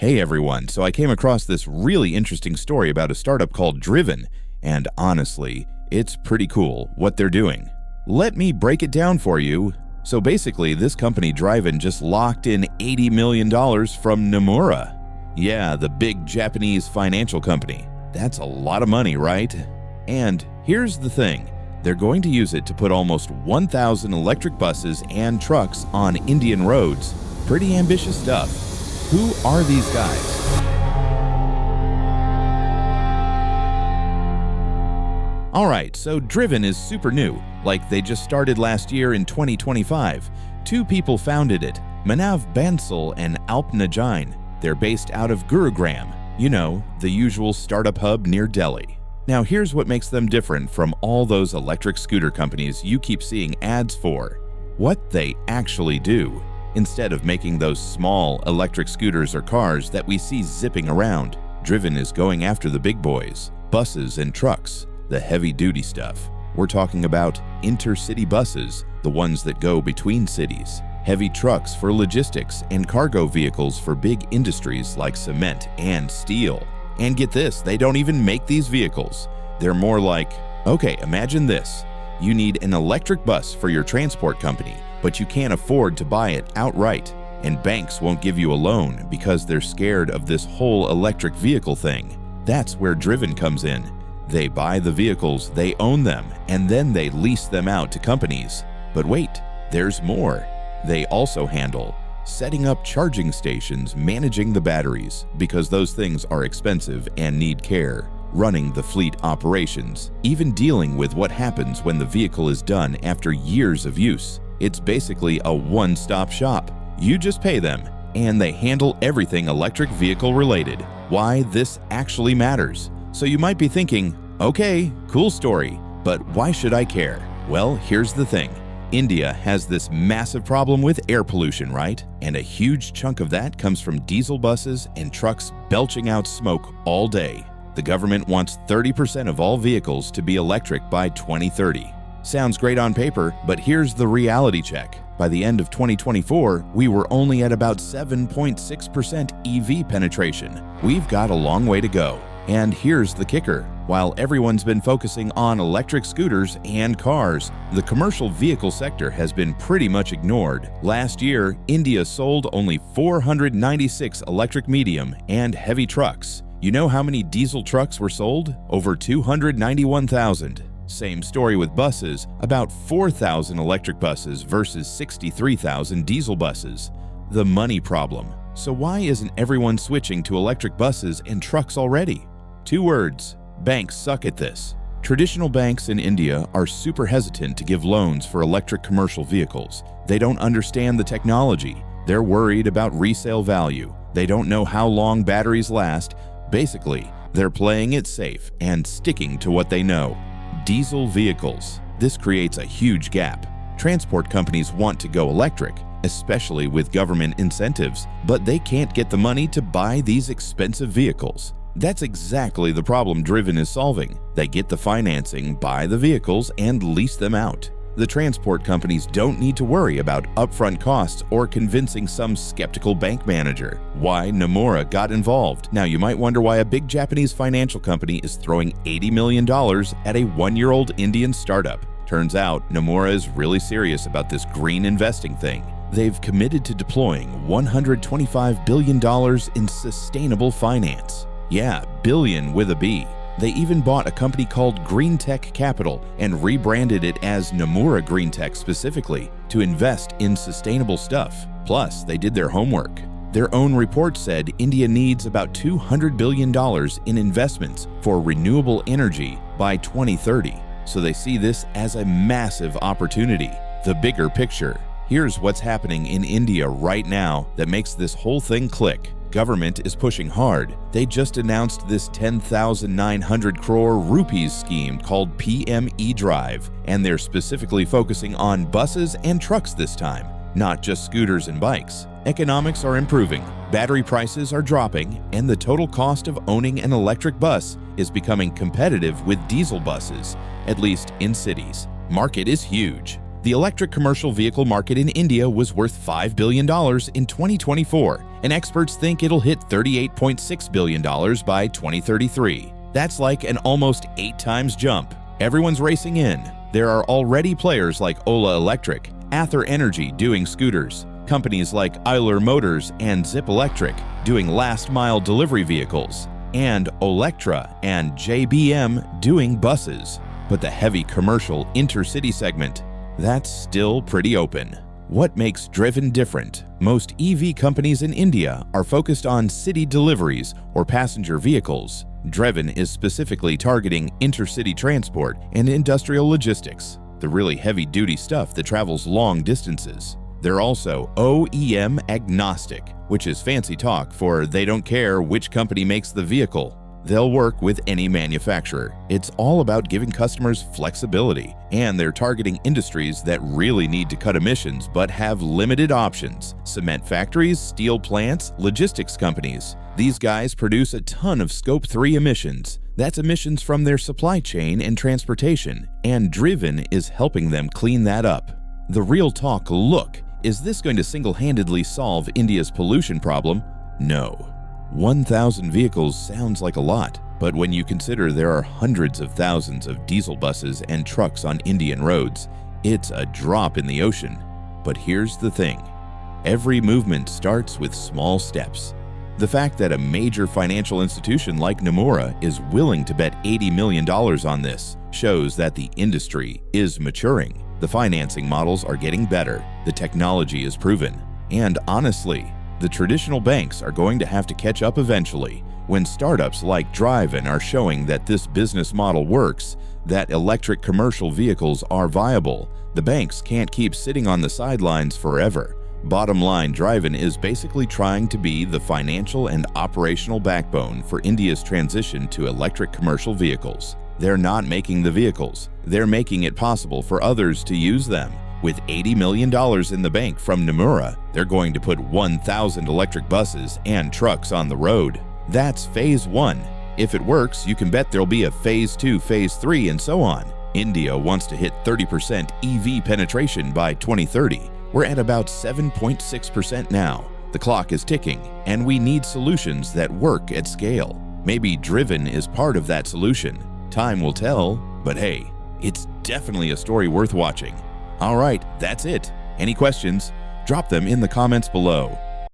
Hey everyone, so I came across this really interesting story about a startup called Drivn, and honestly, it's pretty cool what they're doing. Let me break it down for you. So basically, this company Drivn just locked in $80 million from Nomura. Yeah, the big Japanese financial company. That's a lot of money, right? And here's the thing. They're going to use it to put almost 1,000 electric buses and trucks on Indian roads. Pretty ambitious stuff. Who are these guys? Alright, so Drivn is super new, like they just started last year in 2025. Two people founded it, Manav Bansal and Alpna Jain. They're based out of Gurugram, the usual startup hub near Delhi. Now here's what makes them different from all those electric scooter companies you keep seeing ads for. What they actually do. Instead of making those small electric scooters or cars that we see zipping around, Drivn is going after the big boys, buses and trucks, the heavy-duty stuff. We're talking about intercity buses, the ones that go between cities, heavy trucks for logistics, and cargo vehicles for big industries like cement and steel. And get this, they don't even make these vehicles. They're more like, okay, imagine this. You need an electric bus for your transport company, but you can't afford to buy it outright, and banks won't give you a loan because they're scared of this whole electric vehicle thing. That's where Drivn comes in. They buy the vehicles, they own them, and then they lease them out to companies. But wait, there's more. They also handle setting up charging stations, managing the batteries, because those things are expensive and need care, running the fleet operations, even dealing with what happens when the vehicle is done after years of use. It's basically a one-stop shop. You just pay them, and they handle everything electric vehicle related. Why this actually matters. So you might be thinking, okay, cool story, but why should I care? Well, here's the thing. India has this massive problem with air pollution, right? And a huge chunk of that comes from diesel buses and trucks belching out smoke all day. The government wants 30% of all vehicles to be electric by 2030. Sounds great on paper, but here's the reality check. By the end of 2024, we were only at about 7.6% EV penetration. We've got a long way to go. And here's the kicker. While everyone's been focusing on electric scooters and cars, the commercial vehicle sector has been pretty much ignored. Last year, India sold only 496 electric medium and heavy trucks. You know how many diesel trucks were sold? Over 291,000. Same story with buses, about 4,000 electric buses versus 63,000 diesel buses. The money problem. So why isn't everyone switching to electric buses and trucks already? 2 words. Banks suck at this. Traditional banks in India are super hesitant to give loans for electric commercial vehicles. They don't understand the technology. They're worried about resale value. They don't know how long batteries last. Basically, they're playing it safe and sticking to what they know. Diesel vehicles. This creates a huge gap. Transport companies want to go electric, especially with government incentives, but they can't get the money to buy these expensive vehicles. That's exactly the problem Drivn is solving. They get the financing, buy the vehicles, and lease them out. The transport companies don't need to worry about upfront costs or convincing some skeptical bank manager. Why Nomura got involved. Now you might wonder why a big Japanese financial company is throwing $80 million at a 1-year-old Indian startup. Turns out Nomura is really serious about this green investing thing. They've committed to deploying $125 billion in sustainable finance. Yeah, billion with a B. They even bought a company called Green Tech Capital and rebranded it as Nomura Green Tech specifically to invest in sustainable stuff. Plus, they did their homework. Their own report said India needs about $200 billion in investments for renewable energy by 2030. So they see this as a massive opportunity. The bigger picture. Here's what's happening in India right now that makes this whole thing click. Government is pushing hard. They just announced this 10,900 crore rupees scheme called PM eDrive, and they're specifically focusing on buses and trucks this time, not just scooters and bikes. Economics are improving, battery prices are dropping, and the total cost of owning an electric bus is becoming competitive with diesel buses, at least in cities. Market is huge. The electric commercial vehicle market in India was worth $5 billion in 2024, and experts think it'll hit $38.6 billion by 2033. That's like an almost 8 times jump. Everyone's racing in. There are already players like Ola Electric, Ather Energy doing scooters, companies like Eiler Motors and Zip Electric doing last-mile delivery vehicles, and Olectra and JBM doing buses. But the heavy commercial intercity segment, that's still pretty open. What makes Drivn different? Most EV companies in India are focused on city deliveries or passenger vehicles. Drivn is specifically targeting intercity transport and industrial logistics, the really heavy-duty stuff that travels long distances. They're also OEM agnostic, which is fancy talk for they don't care which company makes the vehicle. They'll work with any manufacturer. It's all about giving customers flexibility, and they're targeting industries that really need to cut emissions but have limited options. Cement factories, steel plants, logistics companies. These guys produce a ton of Scope 3 emissions. That's emissions from their supply chain and transportation, and Drivn is helping them clean that up. The real talk, look, is this going to single-handedly solve India's pollution problem? No. 1,000 vehicles sounds like a lot, but when you consider there are hundreds of thousands of diesel buses and trucks on Indian roads, it's a drop in the ocean. But here's the thing. Every movement starts with small steps. The fact that a major financial institution like Nomura is willing to bet $80 million on this shows that the industry is maturing. The financing models are getting better, the technology is proven, and honestly, the traditional banks are going to have to catch up eventually. When startups like Drivn are showing that this business model works, that electric commercial vehicles are viable, the banks can't keep sitting on the sidelines forever. Bottom line, Drivn is basically trying to be the financial and operational backbone for India's transition to electric commercial vehicles. They're not making the vehicles, they're making it possible for others to use them. With $80 million in the bank from Nomura, they're going to put 1,000 electric buses and trucks on the road. That's phase 1. If it works, you can bet there'll be a phase 2, phase 3, and so on. India wants to hit 30% EV penetration by 2030. We're at about 7.6% now. The clock is ticking, and we need solutions that work at scale. Maybe Drivn is part of that solution. Time will tell, but hey, it's definitely a story worth watching. All right, that's it. Any questions? Drop them in the comments below.